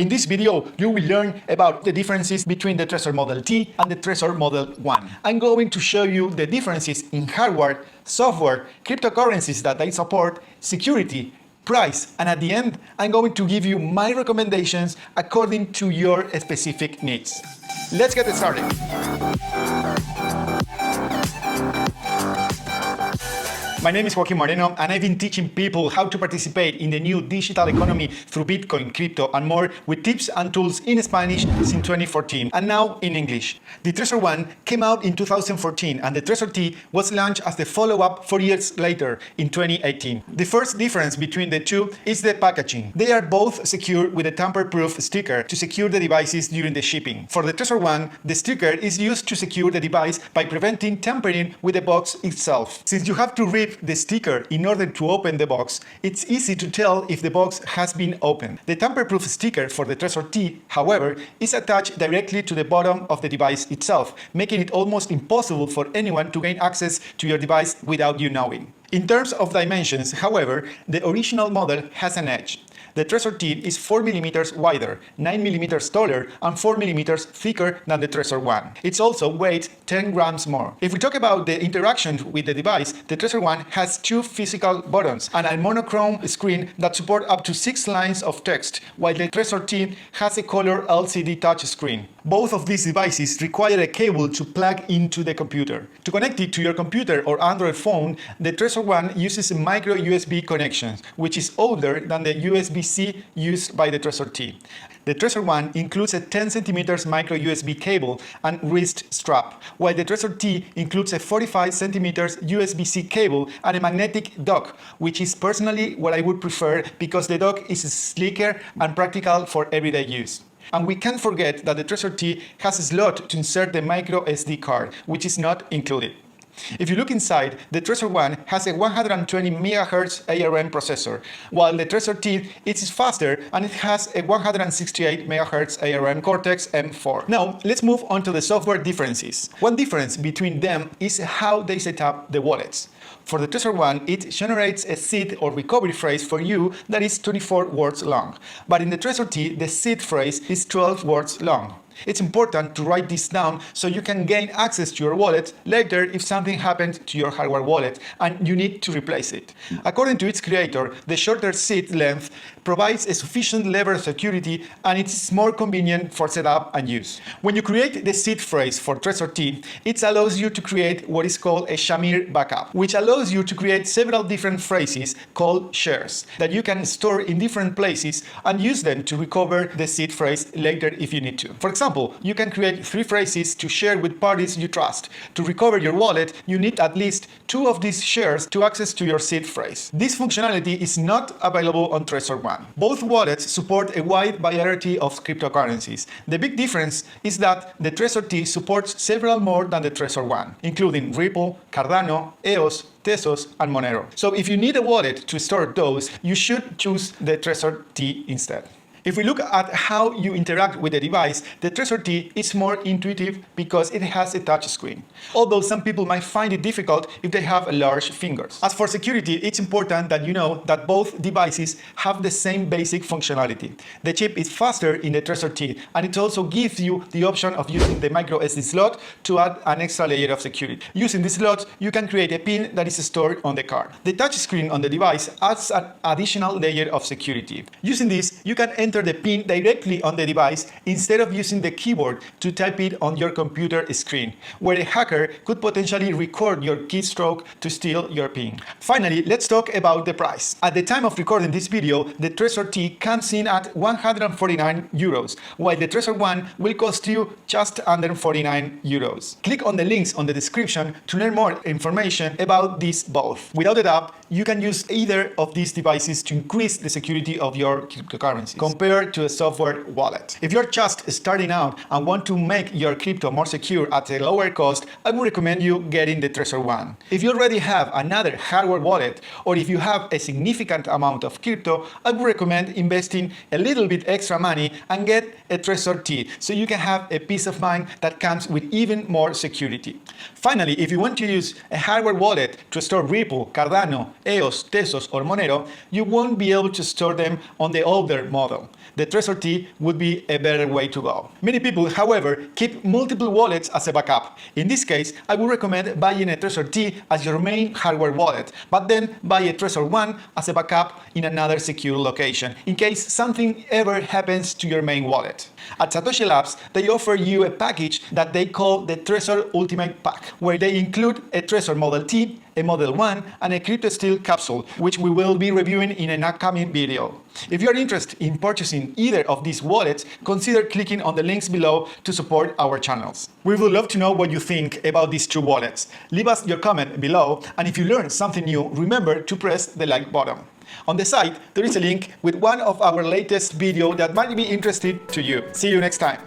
In this video, you will learn about the differences between the Trezor Model T and the Trezor Model One. I'm going to show you the differences in hardware, software, cryptocurrencies that they support, security, price, and at the end, I'm going to give you my recommendations according to your specific needs. Let's get started. My name is Joaquin Moreno, and I've been teaching people how to participate in the new digital economy through Bitcoin, crypto, and more with tips and tools in Spanish since 2014, and now in English. The Trezor One came out in 2014, and the Trezor T was launched as the follow-up 4 years later in 2018. The first difference between the two is the packaging. They are both secured with a tamper-proof sticker to secure the devices during the shipping. For the Trezor One, the sticker is used to secure the device by preventing tampering with the box itself. Since you have to rip the sticker in order to open the box, it's easy to tell if the box has been opened. The tamper-proof sticker for the Trezor T, however, is attached directly to the bottom of the device itself, making it almost impossible for anyone to gain access to your device without you knowing. In terms of dimensions, however, the original model has an edge. The Trezor T is 4mm wider, 9mm taller, and 4mm thicker than the Trezor One. It's also weighs 10 grams more. If we talk about the interaction with the device, the Trezor One has two physical buttons and a monochrome screen that support up to 6 lines of text, while the Trezor T has a color LCD touch screen. Both of these devices require a cable to plug into the computer. To connect it to your computer or Android phone, the Trezor One uses a micro USB connection, which is older than the USB-C used by the Trezor T. The Trezor One includes a 10 cm micro USB cable and wrist strap, while the Trezor T includes a 45 cm USB-C cable and a magnetic dock, which is personally what I would prefer because the dock is sleeker and practical for everyday use. And we can't forget that the Trezor T has a slot to insert the micro SD card, which is not included. If you look inside, the Trezor One has a 120 MHz ARM processor, while the Trezor T is faster and it has a 168 MHz ARM Cortex-M4. Now, let's move on to the software differences. One difference between them is how they set up the wallets. For the Trezor One, it generates a seed or recovery phrase for you that is 24 words long, but in the Trezor T, the seed phrase is 12 words long. It's important to write this down so you can gain access to your wallet later if something happened to your hardware wallet and you need to replace it. According to its creator, the shorter seed length provides a sufficient level of security and it's more convenient for setup and use. When you create the seed phrase for Trezor T, it allows you to create what is called a Shamir backup, which allows you to create several different phrases called shares that you can store in different places and use them to recover the seed phrase later if you need to. For example, you can create 3 phrases to share with parties you trust. To recover your wallet, you need at least 2 of these shares to access to your seed phrase. This functionality is not available on Trezor One. Both wallets support a wide variety of cryptocurrencies. The big difference is that the Trezor T supports several more than the Trezor One, including Ripple, Cardano, EOS, Tezos, and Monero. So if you need a wallet to store those, you should choose the Trezor T instead. If we look at how you interact with the device, the Trezor T is more intuitive because it has a touch screen, although some people might find it difficult if they have large fingers. As for security, it's important that you know that both devices have the same basic functionality. The chip is faster in the Trezor T, and it also gives you the option of using the micro SD slot to add an extra layer of security. Using this slot, you can create a PIN that is stored on the card. The touch screen on the device adds an additional layer of security. Using this, you can enter the PIN directly on the device instead of using the keyboard to type it on your computer screen, where a hacker could potentially record your keystroke to steal your PIN. Finally, let's talk about the price. At the time of recording this video, the Trezor T comes in at 149 euros, while the Trezor One will cost you just under 49 euros. Click on the links on the description to learn more information about these both. Without a doubt, you can use either of these devices to increase the security of your cryptocurrencies compared to a software wallet. If you're just starting out and want to make your crypto more secure at a lower cost, I would recommend you getting the Trezor One. If you already have another hardware wallet, or if you have a significant amount of crypto, I would recommend investing a little bit extra money and get a Trezor T so you can have a peace of mind that comes with even more security. Finally, if you want to use a hardware wallet to store Ripple, Cardano, EOS, Tezos, or Monero, you won't be able to store them on the older model. the Trezor T would be a better way to go. Many people, however, keep multiple wallets as a backup. In this case, I would recommend buying a Trezor T as your main hardware wallet, but then buy a Trezor ONE as a backup in another secure location, in case something ever happens to your main wallet. At Satoshi Labs, they offer you a package that they call the Trezor Ultimate Pack, where they include a Trezor Model T, a Model 1, and a Crypto Steel capsule, which we will be reviewing in an upcoming video. If you are interested in purchasing either of these wallets, consider clicking on the links below to support our channels. We would love to know what you think about these two wallets. Leave us your comment below, and if you learned something new, remember to press the like button. On the site, there is a link with one of our latest videos that might be interesting to you. See you next time.